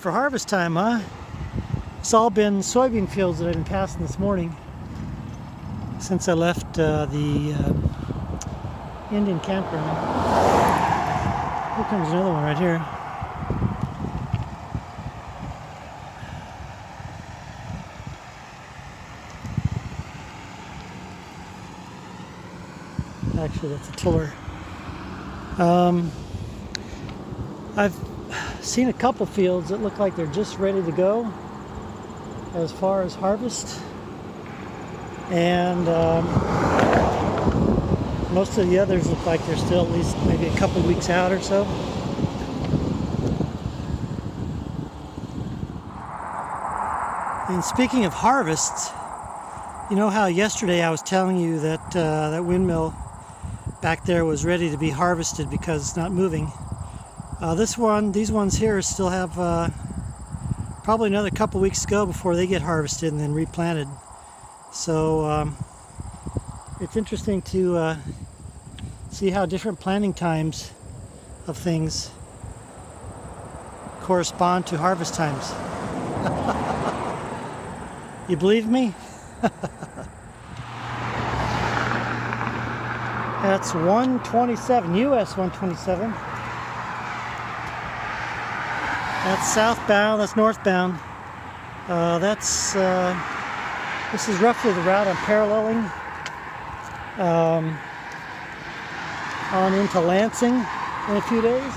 for harvest time, huh? It's all been soybean fields that I've been passing this morning since I left the Indian campground. Here comes another one right here. Actually, that's a tiller. I've seen a couple fields that look like they're just ready to go as far as harvest, and most of the others look like they're still at least maybe a couple weeks out or so. And speaking of harvests, you know how yesterday I was telling you that that windmill back there was ready to be harvested because it's not moving. These ones here still have probably another couple weeks to go before they get harvested and then replanted. So it's interesting to see how different planting times of things correspond to harvest times. You believe me? That's 127, US 127. That's southbound, that's northbound. This is roughly the route I'm paralleling on into Lansing in a few days.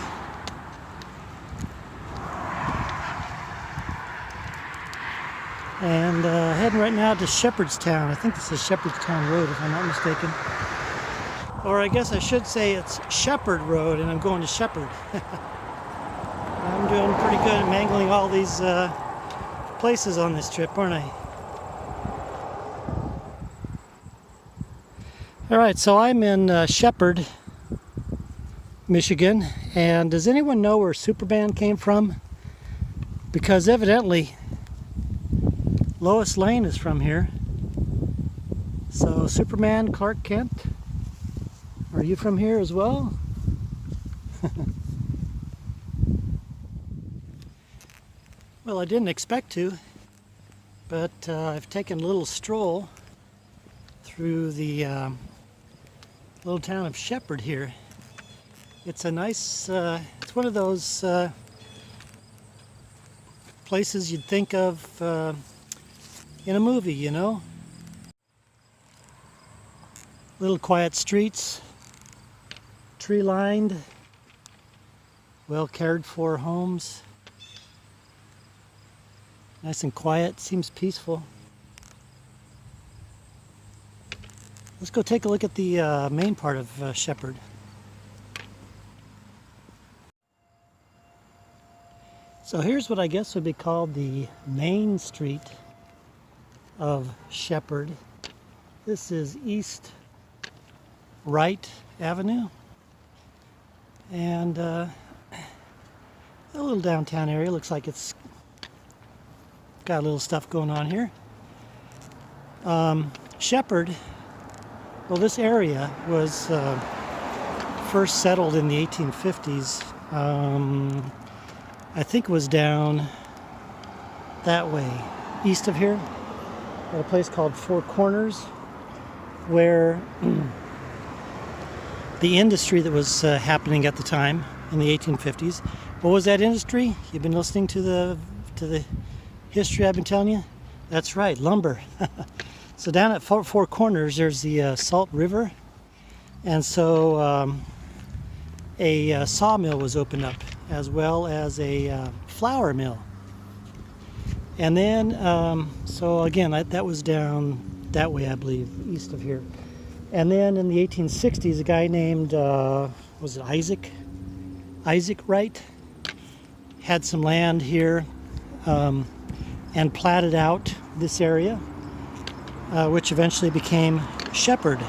And heading right now to Shepherdstown. I think this is Shepherdstown Road if I'm not mistaken. Or I guess I should say it's Shepard Road and I'm going to Shepard. I'm doing pretty good at mangling all these places on this trip, aren't I? Alright, so I'm in Shepard, Michigan, and does anyone know where Superman came from? Because evidently Lois Lane is from here. So Superman, Clark Kent, are you from here as well? Well, I didn't expect to, but I've taken a little stroll through the little town of Shepard here. It's a nice, it's one of those places you'd think of in a movie, you know? Little quiet streets, tree-lined, well cared for homes. Nice and quiet, seems peaceful. Let's go take a look at the main part of Shepard. So here's what I guess would be called the main street of Shepard. This is East Wright Avenue. And a little downtown area. Looks like it's got a little stuff going on here. Shepard, well, this area was first settled in the 1850s. I think it was down that way, east of here, at a place called Four Corners, where the industry that was happening at the time in the 1850s. What was that industry? You've been listening to the history I've been telling you? That's right, lumber. So down at Four Corners there's the Salt River, and so a sawmill was opened up as well as a flour mill. And then so again that was down that way, I believe, east of here. And then in the 1860s a guy named was it Isaac Wright had some land here and platted out this area, which eventually became Shepard.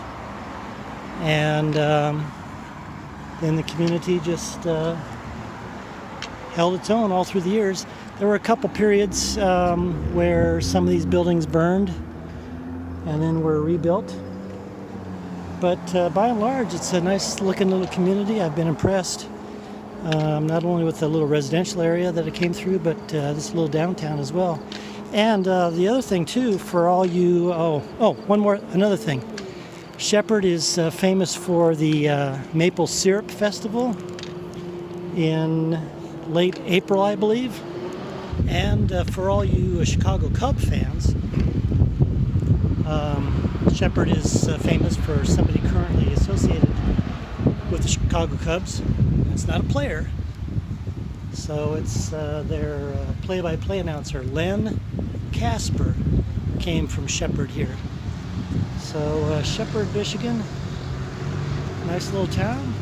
And then the community just held its own all through the years. There were a couple periods where some of these buildings burned and then were rebuilt. But by and large, it's a nice looking little community. I've been impressed not only with the little residential area that it came through, but this little downtown as well. And the other thing too, for all you, another thing. Shepard is famous for the Maple Syrup Festival in late April, I believe. And for all you Chicago Cub fans, Shepard is famous for somebody currently associated with the Chicago Cubs. It's not a player, so it's their play-by-play announcer, Len Casper, came from Shepard here. So Shepard, Michigan, nice little town.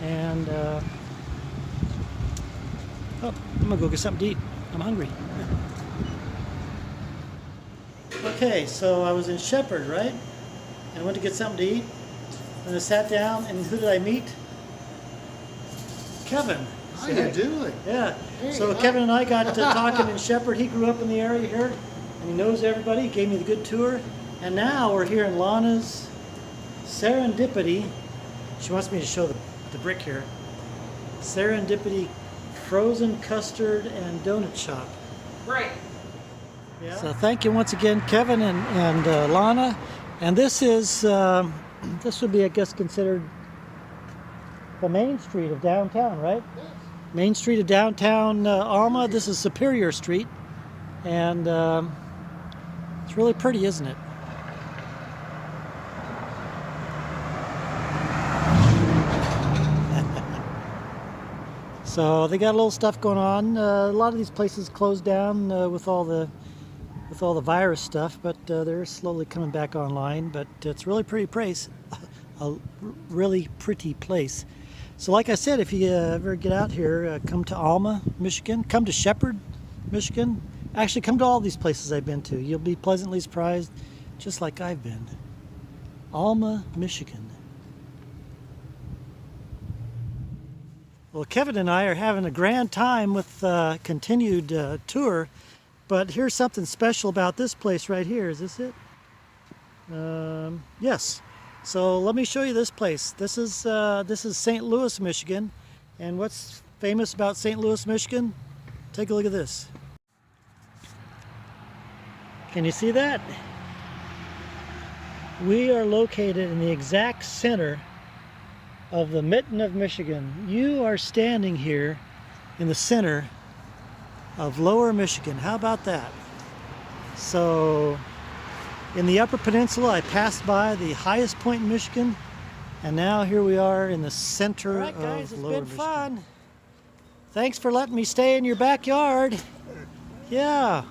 And I'm gonna go get something to eat. I'm hungry. Okay, so I was in Shepard, right? And I went to get something to eat. And I sat down, and who did I meet? Kevin. How you doing? Yeah. Hey, so Kevin and I got talking in Shepard. He grew up in the area here, and he knows everybody. He gave me the good tour. And now we're here in Lana's Serendipity. She wants me to show the brick here. Serendipity Frozen Custard and Donut Shop. Right. Yeah. So thank you once again, Kevin and Lana. And this is, this would be, I guess, considered the main street of downtown, right? Yes. Main street of downtown Alma. This is Superior Street. And it's really pretty, isn't it? So they got a little stuff going on. A lot of these places closed down with all the virus stuff, but they're slowly coming back online. But it's really pretty place, a really pretty place. So like I said, if you ever get out here, come to Alma, Michigan. Come to Shepard, Michigan. Actually, come to all these places I've been to. You'll be pleasantly surprised, just like I've been. Alma, Michigan. Well, Kevin and I are having a grand time with continued tour, but here's something special about this place right here. Is this it? Yes. So let me show you this place. This is St. Louis, Michigan, and what's famous about St. Louis, Michigan? Take a look at this. Can you see that? We are located in the exact center of the mitten of Michigan. You are standing here in the center of Lower Michigan. How about that? So in the Upper Peninsula, I passed by the highest point in Michigan, and now here we are in the center of Lower Michigan. All right, guys, it's been fun. Thanks for letting me stay in your backyard. Yeah.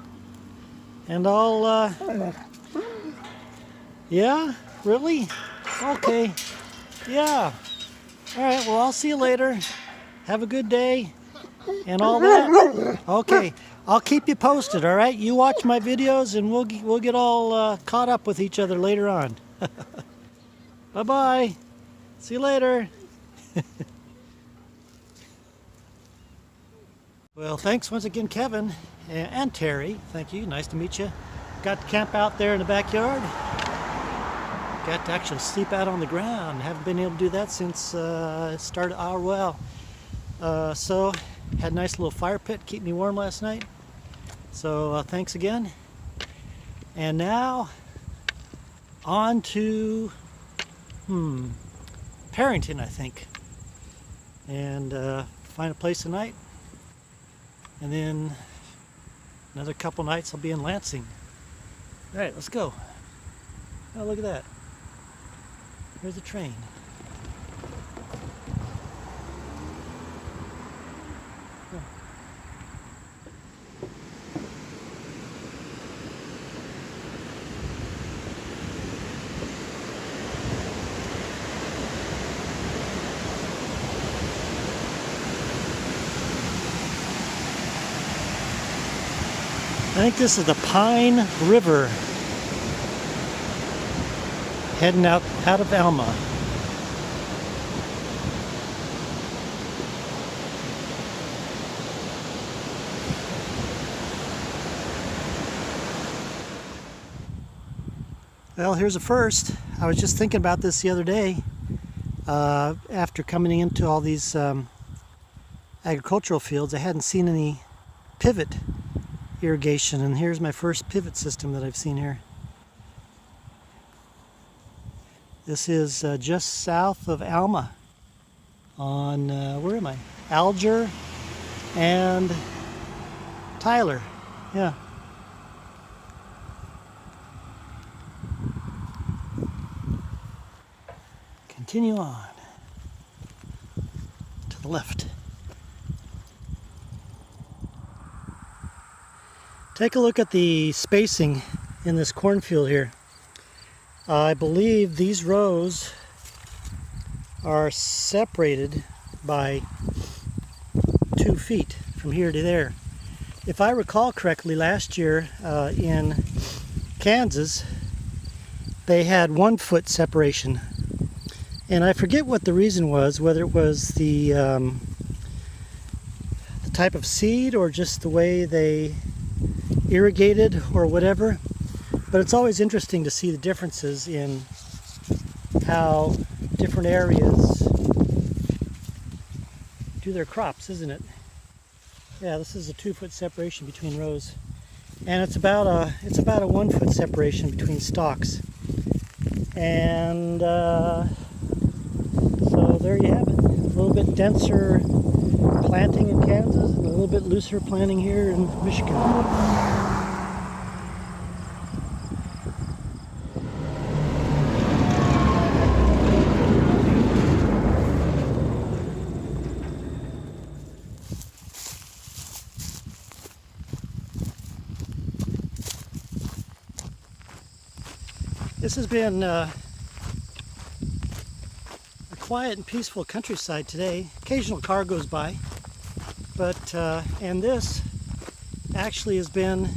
And I'll, yeah? Really? Okay. Yeah. All right, well, I'll see you later. Have a good day and all that. Okay, I'll keep you posted, all right? You watch my videos and we'll get all caught up with each other later on. Bye-bye. See you later. Well, thanks once again, Kevin and Terry. Thank you. Nice to meet you. Got to camp out there in the backyard. Got to actually sleep out on the ground. Haven't been able to do that since it started our well. So had a nice little fire pit, keep me warm last night. So thanks again. And now on to Parrington, I think. And find a place tonight. And then another couple nights I'll be in Lansing. All right, let's go. Oh, look at that. There's a train. Oh. I think this is the Pine River heading out of Alma. Well, here's a first. I was just thinking about this the other day. After coming into all these agricultural fields, I hadn't seen any pivot irrigation, and here's my first pivot system that I've seen here. This is just south of Alma on, where am I? Alger and Tyler, yeah. Continue on to the left. Take a look at the spacing in this cornfield here. I believe these rows are separated by 2 feet from here to there. If I recall correctly, last year in Kansas, they had 1 foot separation. And I forget what the reason was, whether it was the type of seed or just the way they irrigated or whatever. But it's always interesting to see the differences in how different areas do their crops, isn't it? Yeah, this is a 2 foot separation between rows. And it's about a 1 foot separation between stalks. And so there you have it. A little bit denser planting in Kansas and a little bit looser planting here in Michigan. This has been a quiet and peaceful countryside today. Occasional car goes by, but and this actually has been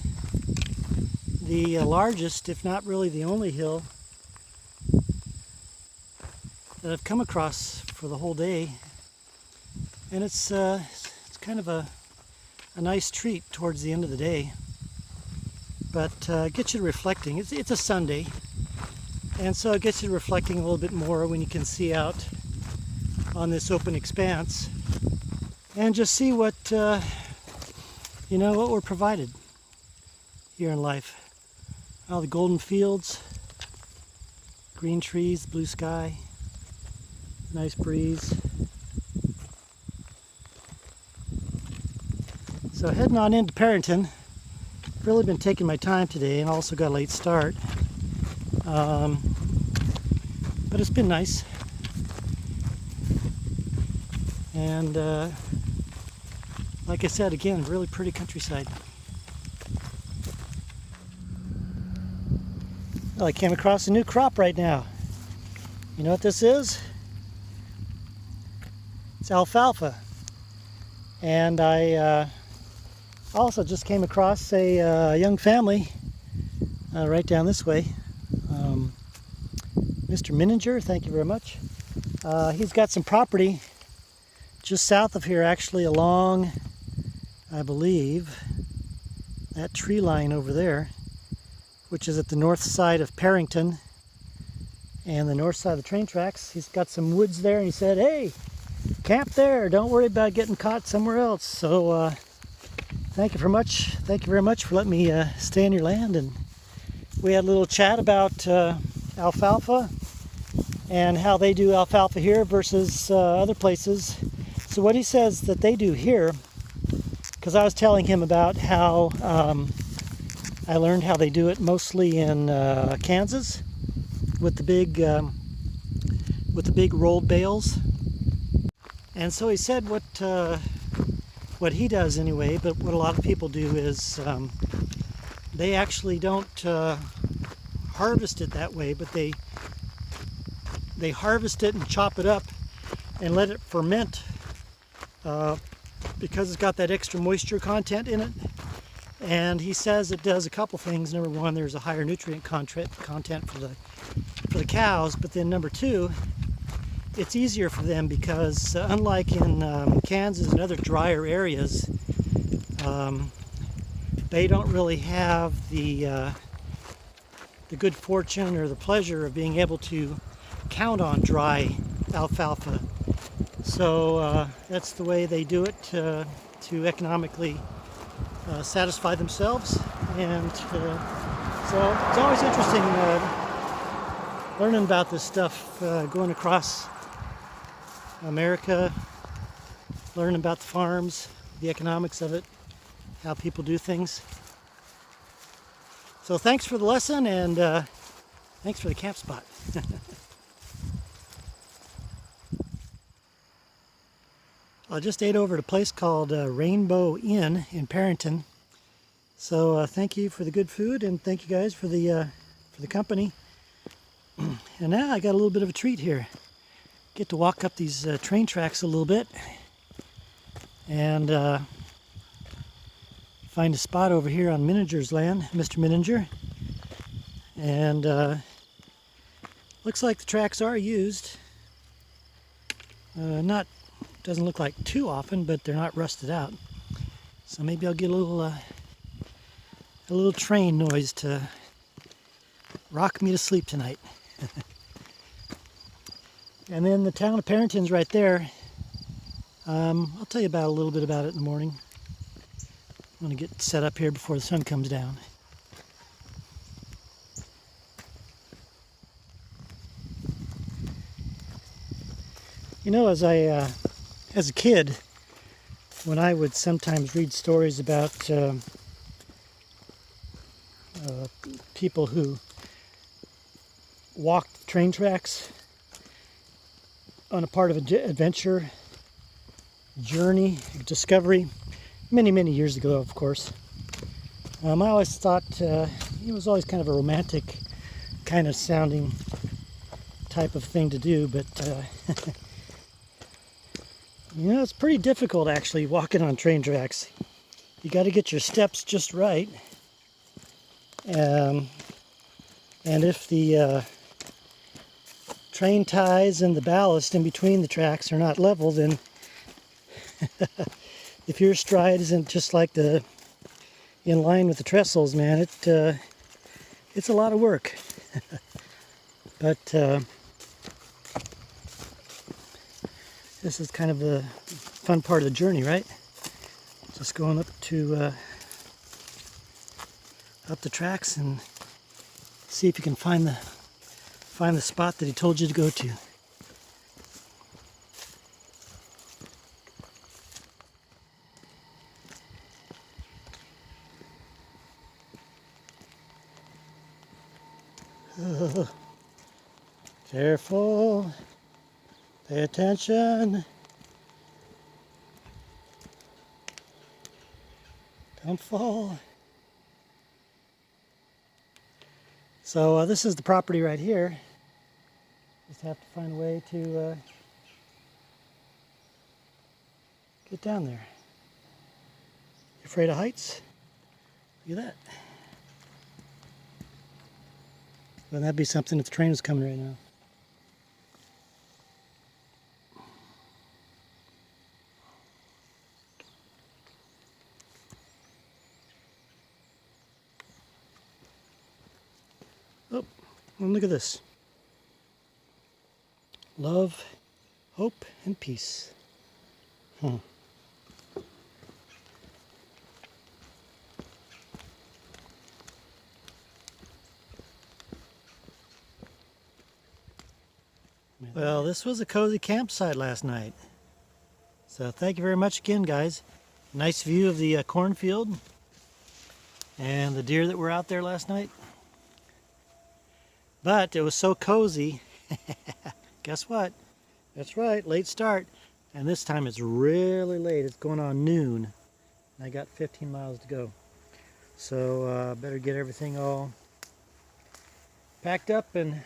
the largest, if not really the only hill that I've come across for the whole day, and it's kind of a nice treat towards the end of the day. But gets you reflecting. It's a Sunday. And so it gets you reflecting a little bit more when you can see out on this open expanse and just see what, what we're provided here in life. All the golden fields, green trees, blue sky, nice breeze. So heading on into Parrington. Really been taking my time today and also got a late start. But it's been nice, and like I said, again, really pretty countryside. Well, I came across a new crop right now. You know what this is? It's alfalfa. And I also just came across a young family right down this way. Mr. Mininger, thank you very much. He's got some property just south of here, actually along, I believe, that tree line over there, which is at the north side of Parrington and the north side of the train tracks. He's got some woods there, and he said, hey, camp there, don't worry about getting caught somewhere else. So thank you very much for letting me stay on your land. And we had a little chat about alfalfa and how they do alfalfa here versus other places. So what he says that they do here, because I was telling him about how I learned how they do it mostly in Kansas with the big rolled bales. And so he said what he does anyway, but what a lot of people do is they actually don't harvest it that way, but they harvest it and chop it up and let it ferment because it's got that extra moisture content in it. And he says it does a couple things. Number one, there's a higher nutrient content for the cows, but then number two, it's easier for them because unlike in Kansas and other drier areas, they don't really have the good fortune or the pleasure of being able to count on dry alfalfa. So that's the way they do it to economically satisfy themselves. And so it's always interesting learning about this stuff, going across America, learning about the farms, the economics of it, how people do things. So thanks for the lesson, and thanks for the camp spot. I just ate over at a place called Rainbow Inn in Parrington. So thank you for the good food, and thank you guys for the company. And now I got a little bit of a treat here. Get to walk up these train tracks a little bit and find a spot over here on Mininger's land, Mr. Mininger. And looks like the tracks are used. Doesn't look like too often, but they're not rusted out. So maybe I'll get a little train noise to rock me to sleep tonight. And then the town of Parrington's right there. I'll tell you a little bit about it in the morning. I'm going to get set up here before the sun comes down. You know, as a kid, when I would sometimes read stories about people who walked train tracks on a part of an adventure, journey, discovery, many years ago, of course. I always thought it was always kind of a romantic kind of sounding type of thing to do, but you know, it's pretty difficult actually walking on train tracks. You got to get your steps just right. And if the train ties and the ballast in between the tracks are not level, then if your stride isn't just like in line with the trestles, man, it's a lot of work. But this is kind of the fun part of the journey, right? Just going up the tracks and see if you can find the spot that he told you to go to. Oh, careful. Pay attention. Don't fall. So this is the property right here. Just have to find a way to get down there. You afraid of heights? Look at that. Wouldn't that be something if the train was coming right now? Oh, and look at this. Love, hope, and peace. Well, this was a cozy campsite last night. So thank you very much again, guys. Nice view of the cornfield and the deer that were out there last night. But it was so cozy. Guess what? That's right, late start. And this time it's really late. It's going on noon. And I got 15 miles to go. So better get everything all packed up and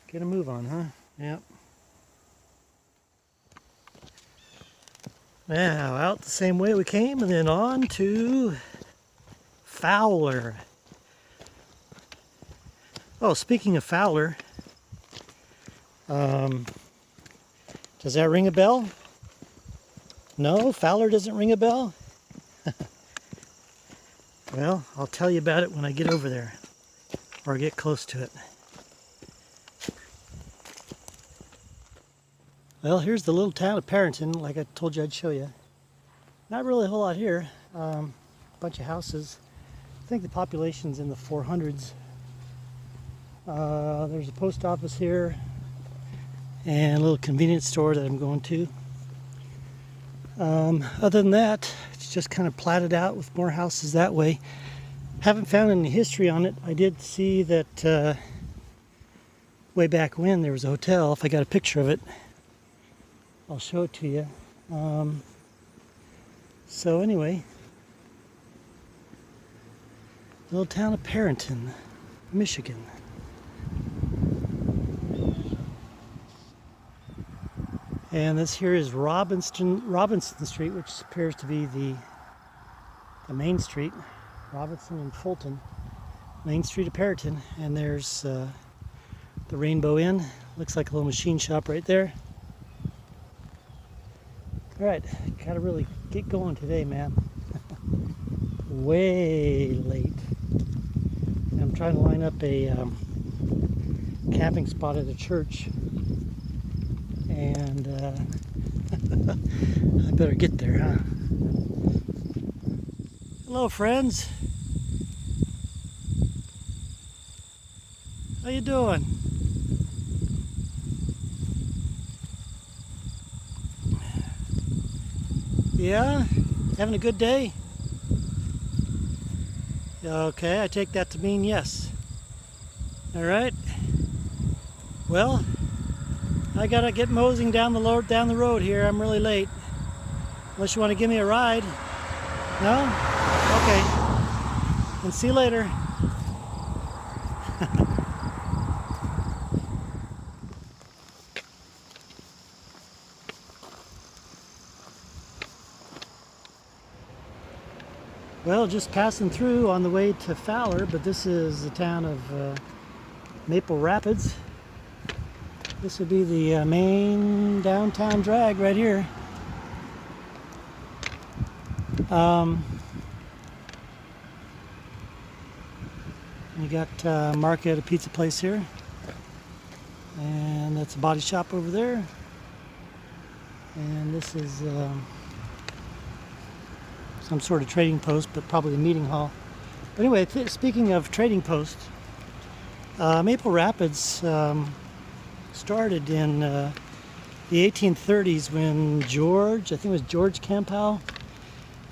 get a move on, huh? Yep. Now, out the same way we came, and then on to Fowler. Oh, speaking of Fowler, does that ring a bell? No, Fowler doesn't ring a bell? Well, I'll tell you about it when I get over there, or get close to it. Well, here's the little town of Parrington, like I told you I'd show you. Not really a whole lot here. Bunch of houses. I think the population's in the 400s. There's a post office here and a little convenience store that I'm going to. Other than that, it's just kind of platted out with more houses that way. Haven't found any history on it. I did see that way back when there was a hotel. If I got a picture of it, I'll show it to you. So anyway, little town of Parrington, Michigan. And this here is Robinson Street, which appears to be the main street. Robinson and Fulton, main street of Parrington. And there's the Rainbow Inn. Looks like a little machine shop right there. All right, gotta really get going today, man. Way late. I'm trying to line up a camping spot at a church. And I better get there, huh? Hello, friends. How you doing? Yeah? Having a good day? Okay, I take that to mean yes. All right. Well, I gotta get moseying down the road here. I'm really late. Unless you want to give me a ride. No? Okay. And see you later. Well, just passing through on the way to Fowler, but this is the town of Maple Rapids. This would be the main downtown drag right here. You got Market, a pizza place here, and that's a body shop over there. And this is some sort of trading post, but probably a meeting hall. But anyway, speaking of trading posts, Maple Rapids started in the 1830s when George, I think it was George Campbell,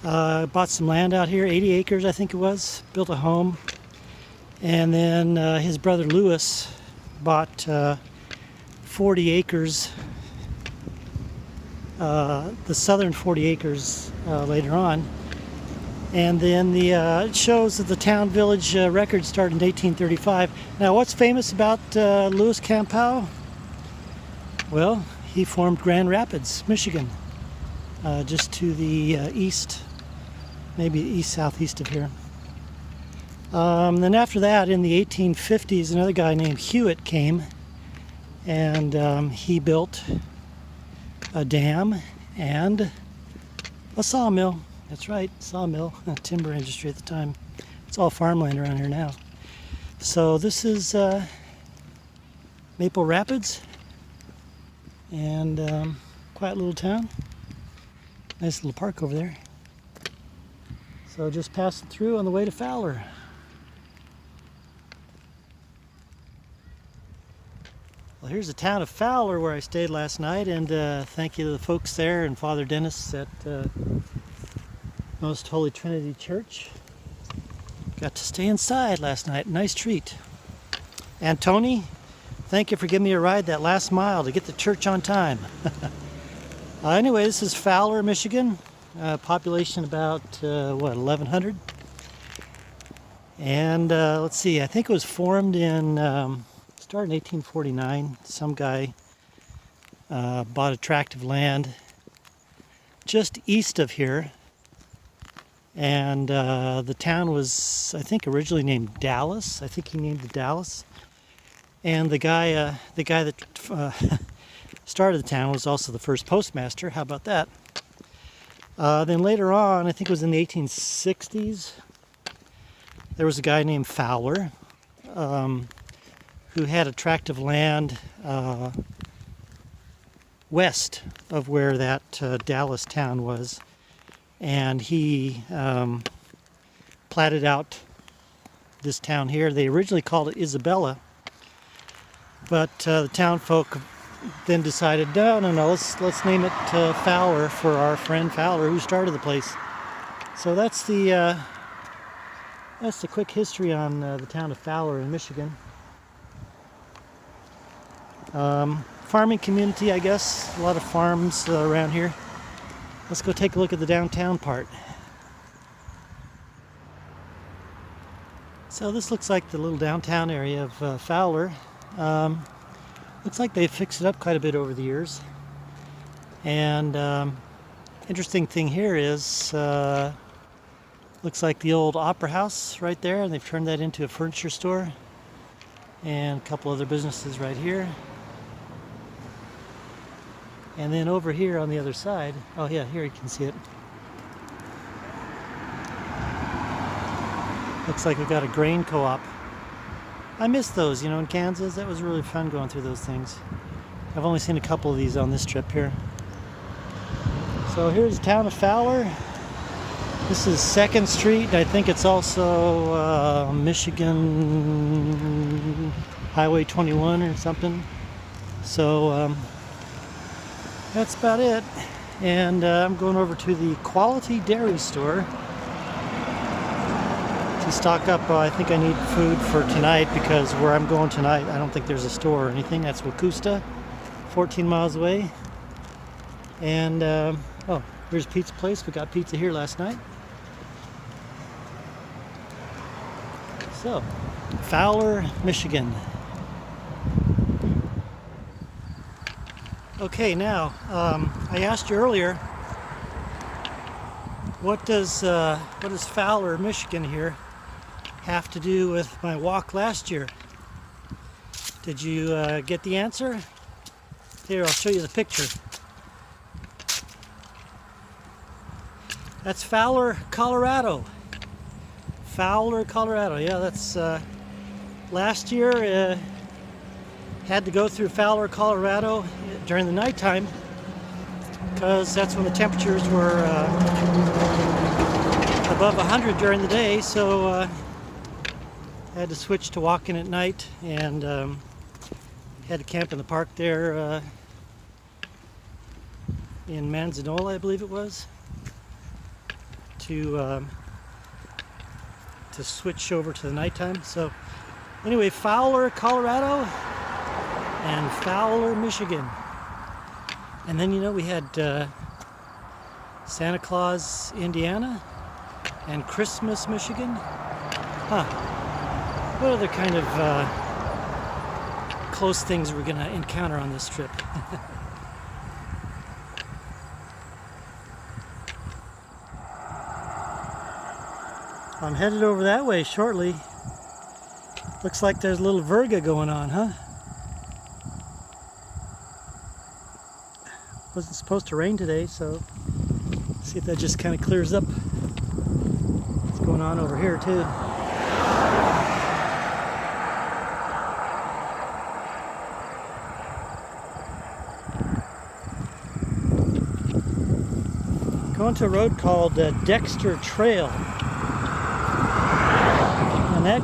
bought some land out here, 80 acres I think it was, built a home. And then his brother Lewis bought 40 acres, the southern 40 acres later on. And then it shows that the town village record started in 1835. Now what's famous about Lewis Campbell? Well, he formed Grand Rapids, Michigan, just to the east, maybe east-southeast of here. Then after that, in the 1850s, another guy named Hewitt came, and he built a dam and a sawmill. That's right, sawmill, timber industry at the time. It's all farmland around here now. So this is Maple Rapids, and quiet little town. Nice little park over there. So just passing through on the way to Fowler. Well, here's the town of Fowler where I stayed last night, and thank you to the folks there and Father Dennis at Most Holy Trinity Church. Got to stay inside last night. Nice treat. And Tony, thank you for giving me a ride that last mile to get to church on time. Anyway, this is Fowler, Michigan. Population about, 1,100? And let's see, I think it was formed in, started in 1849. Some guy bought a tract of land just east of here. And the town was, I think, originally named Dallas. I think he named it Dallas. And the guy that started the town was also the first postmaster. How about that? Then later on, I think it was in the 1860s, there was a guy named Fowler who had a tract of land west of where that Dallas town was, and he platted out this town here. They originally called it Isabella, but the town folk then decided, no, let's name it Fowler for our friend Fowler, who started the place. So that's the quick history on the town of Fowler in Michigan. Farming community, I guess. A lot of farms around here. Let's go take a look at the downtown part. So this looks like the little downtown area of Fowler. Looks like they've fixed it up quite a bit over the years. And interesting thing here is looks like the old opera house right there, and they've turned that into a furniture store, and a couple other businesses right here. And then over here on the other side, oh yeah, here you can see it. Looks like we've got a grain co-op. I miss those, in Kansas. That was really fun going through those things. I've only seen a couple of these on this trip here. So here's the town of Fowler. This is 2nd Street. I think it's also Michigan Highway 21 or something. So that's about it. And I'm going over to the Quality Dairy Store to stock up. I think I need food for tonight, because where I'm going tonight, I don't think there's a store or anything. That's Wakusta, 14 miles away. And oh, here's Pizza Place. We got pizza here last night. So, Fowler, Michigan. Okay, now I asked you earlier, what does Fowler, Michigan here have to do with my walk last year? Did you get the answer? Here, I'll show you the picture. That's Fowler, Colorado. Fowler, Colorado. Yeah, that's last year. Had to go through Fowler, Colorado during the nighttime, because that's when the temperatures were above 100 during the day. So I had to switch to walking at night, and had to camp in the park there in Manzanola, I believe it was, to switch over to the nighttime. So anyway, Fowler, Colorado, and Fowler, Michigan. And then we had Santa Claus, Indiana, and Christmas, Michigan. Huh. What other kind of close things we're gonna encounter on this trip? I'm headed over that way shortly. Looks like there's a little virga going on, huh? Wasn't supposed to rain today, so see if that just kind of clears up. What's going on over here too? Going to a road called Dexter Trail. And that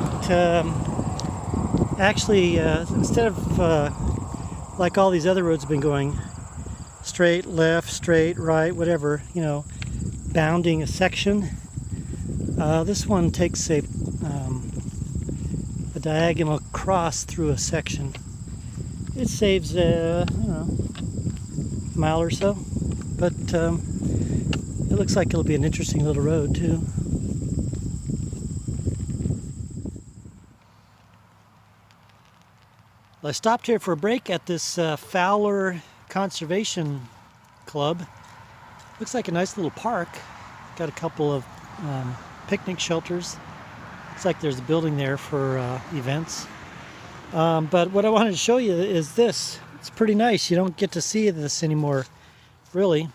actually, instead of like all these other roads have been going, straight left, straight right, whatever, bounding a section, this one takes a diagonal cross through a section. It saves a mile or so, but it looks like it'll be an interesting little road too. I stopped here for a break at this Fowler Conservation Club. Looks like a nice little park. Got a couple of picnic shelters. Looks like there's a building there for events. But what I wanted to show you is this. It's pretty nice. You don't get to see this anymore, really.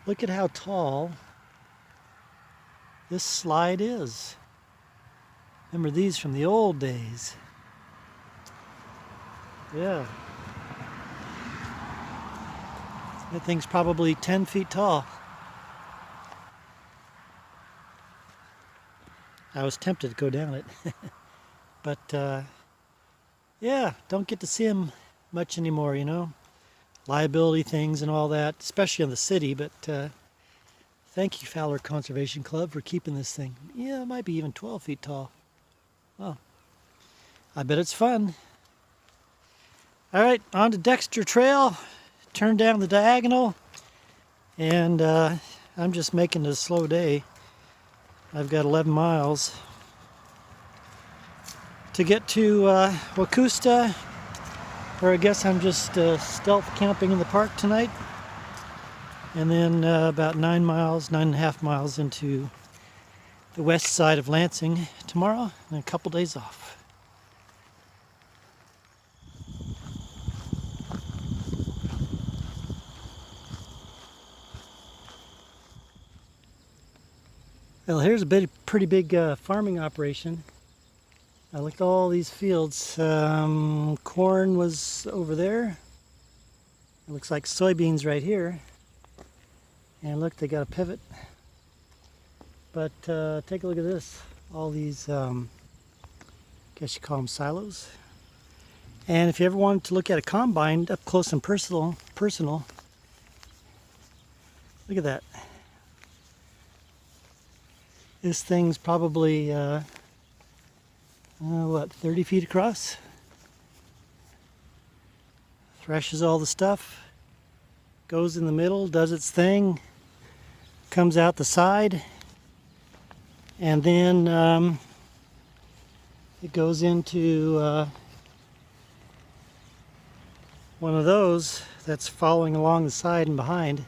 Look at how tall this slide is. Remember these from the old days. Yeah. That thing's probably 10 feet tall. I was tempted to go down it. But yeah, don't get to see them much anymore, you know. Liability things and all that, especially in the city. But thank you, Fowler Conservation Club, for keeping this thing. Yeah, it might be even 12 feet tall. Oh, I bet it's fun. All right, on to Dexter Trail. Turn down the diagonal. And I'm just making it a slow day. I've got 11 miles to get to Wakusta, or I guess I'm just stealth camping in the park tonight. And then about 9.5 miles into the west side of Lansing tomorrow, and a couple days off. Well, here's a pretty big farming operation. I looked at all these fields. Corn was over there. It looks like soybeans right here. And look, they got a pivot. But take a look at this. All these, I guess you call them silos. And if you ever wanted to look at a combine up close and personal, look at that. This thing's probably, what, 30 feet across? Threshes all the stuff, goes in the middle, does its thing, comes out the side, and then it goes into one of those that's following along the side and behind.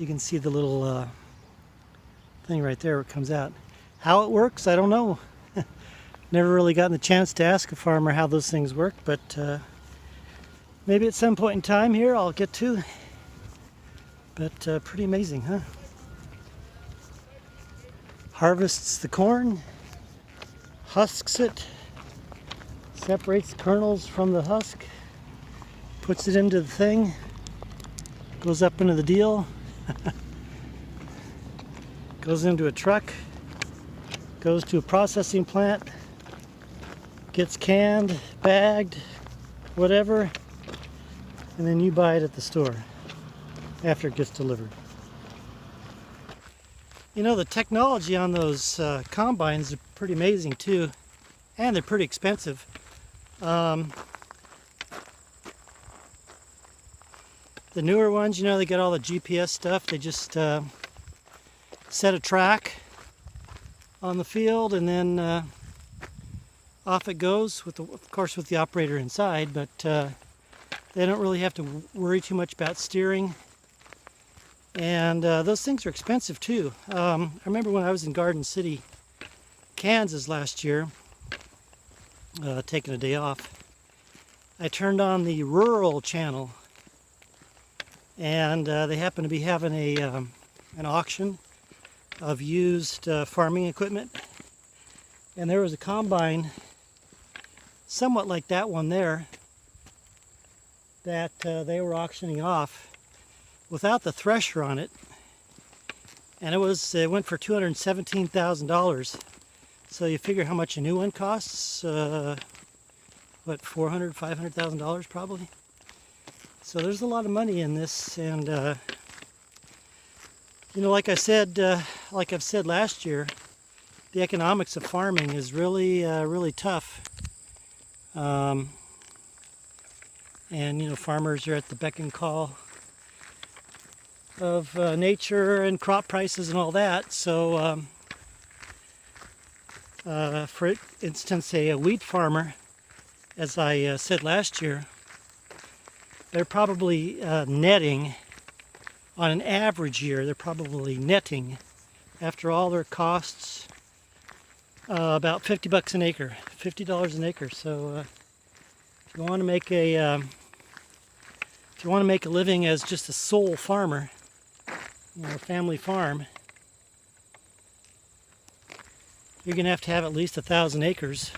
You can see the little thing right there where it comes out. How it works, I don't know. Never really gotten the chance to ask a farmer how those things work, but maybe at some point in time here I'll get to. But pretty amazing, huh? Harvests the corn, husks it, separates the kernels from the husk, puts it into the thing, goes up into the deal, goes into a truck, goes to a processing plant, gets canned, bagged, whatever, and then you buy it at the store after it gets delivered. You know, the technology on those combines are pretty amazing too, and they're pretty expensive. The newer ones, you know, they got all the GPS stuff. They just set a track on the field, and then off it goes, of course with the operator inside, but they don't really have to worry too much about steering. And those things are expensive too. I remember when I was in Garden City, Kansas last year, taking a day off, I turned on the rural channel, and they happened to be having an auction of used farming equipment, and there was a combine somewhat like that one there that they were auctioning off without the thresher on it, and it went for $217,000. So you figure how much a new one costs? What, $400,000-$500,000 probably. So there's a lot of money in this, and you know, like I've said last year, the economics of farming is really tough. And you know, farmers are at the beck and call of nature and crop prices and all that. So, for instance, a wheat farmer, as I said last year, they're probably netting, on an average year, they're probably netting, after all their costs, about $50 an acre, $50 an acre. So if you want to make a living as just a sole farmer, you know, a family farm, you're going to have at least 1,000 acres.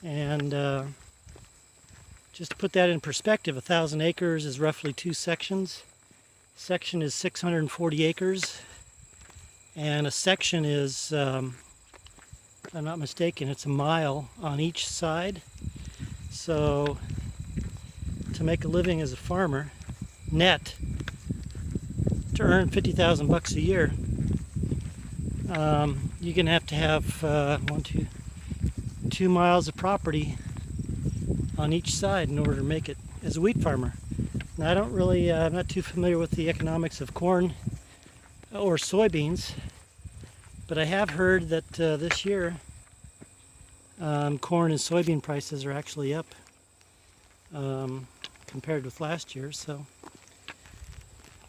And Just to put that in perspective, 1,000 acres is roughly 2 sections. Section is 640 acres, and a section is, if I'm not mistaken, it's a mile on each side. So to make a living as a farmer, net, to earn 50,000 bucks a year, you're gonna have to have 2 miles of property on each side in order to make it as a wheat farmer. Now, I'm not too familiar with the economics of corn or soybeans, but I have heard that this year corn and soybean prices are actually up compared with last year, so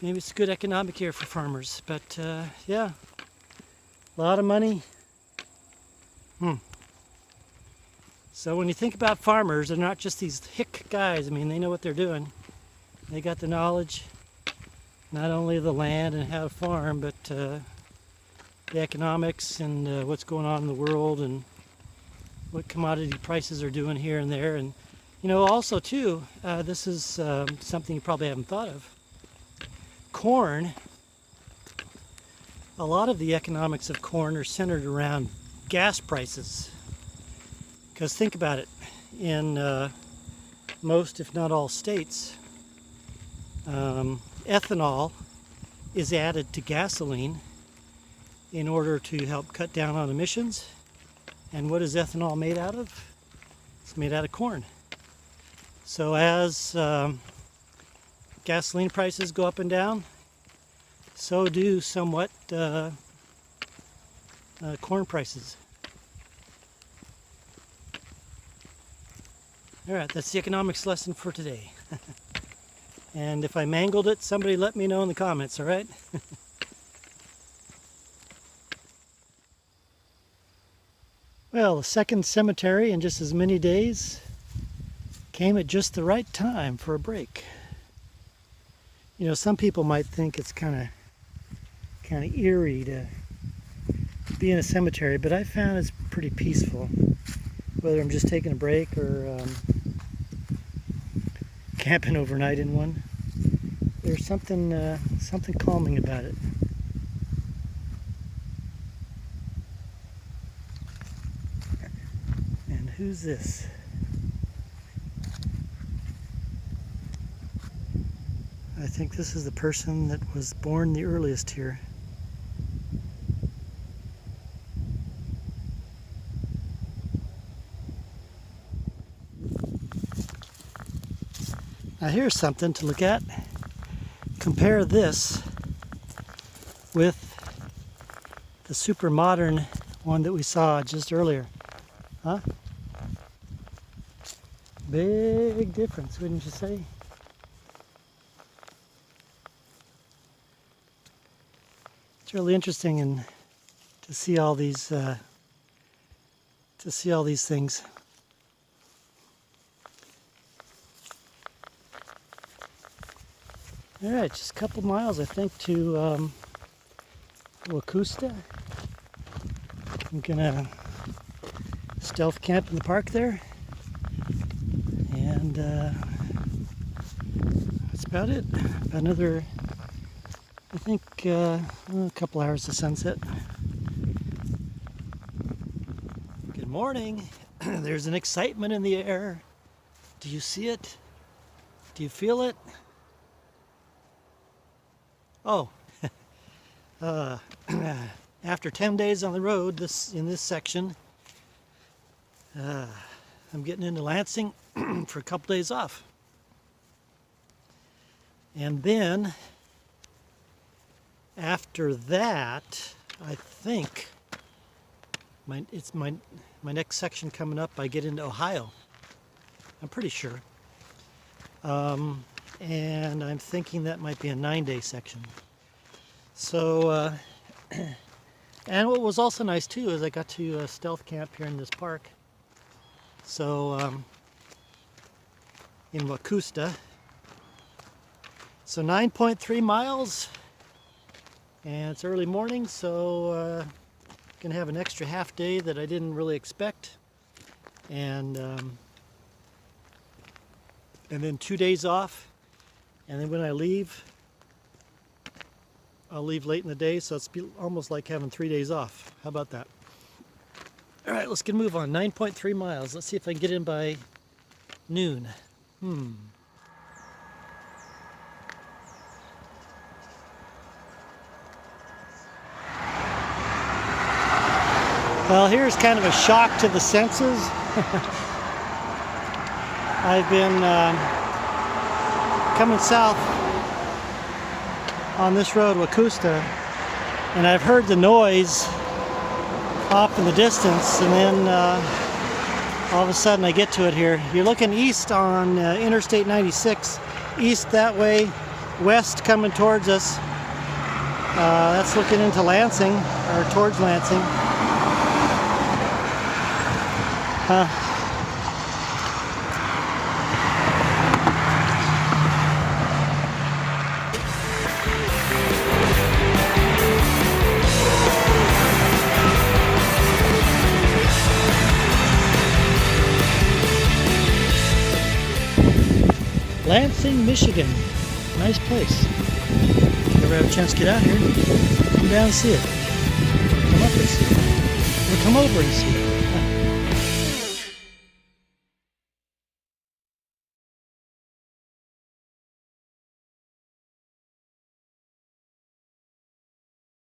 maybe it's a good economic year for farmers. But yeah, a lot of money. So when you think about farmers, they're not just these hick guys. I mean, they know what they're doing. They got the knowledge, not only of the land and how to farm, but the economics and what's going on in the world and what commodity prices are doing here and there. And also too, this is something you probably haven't thought of. Corn, a lot of the economics of corn are centered around gas prices. Because think about it, in most, if not all states, ethanol is added to gasoline in order to help cut down on emissions. And what is ethanol made out of? It's made out of corn. So as gasoline prices go up and down, so do somewhat corn prices. All right, that's the economics lesson for today. And if I mangled it, somebody let me know in the comments, all right? Well, the second cemetery in just as many days came at just the right time for a break. Some people might think it's kind of eerie to be in a cemetery, but I found it's pretty peaceful. Whether I'm just taking a break or camping overnight in one, there's something calming about it. And who's this? I think this is the person that was born the earliest here. Now here's something to look at. Compare this with the super modern one that we saw just earlier. Huh? Big difference, wouldn't you say? It's really interesting to see all these things. All right, just a couple miles, I think, to Wacusta. I'm gonna stealth camp in the park there, and that's about it. About another, I think, a couple hours to sunset. Good morning. There's an excitement in the air. Do you see it? Do you feel it? Oh, after 10 days on the road in this section, I'm getting into Lansing for a couple days off. And then after that, I think my next section coming up, I get into Ohio. I'm pretty sure. And I'm thinking that might be a 9-day section. So, and what was also nice too is I got to stealth camp here in this park. So, in Wacusta. So 9.3 miles, and it's early morning, so gonna have an extra half day that I didn't really expect. And and then 2 days off. And then when I leave, I'll leave late in the day, so it's almost like having 3 days off. How about that? All right, let's get a move on. 9.3 miles. Let's see if I can get in by noon. Well, here's kind of a shock to the senses. I've been coming south on this road, Wacusta, and I've heard the noise off in the distance, and then all of a sudden I get to it here. You're looking east on Interstate 96, east that way, west coming towards us. That's looking into Lansing, or towards Lansing. Lansing, Michigan. Nice place. If you ever have a chance to get out here, come down and see it. Come up and see it. Or come over and see it.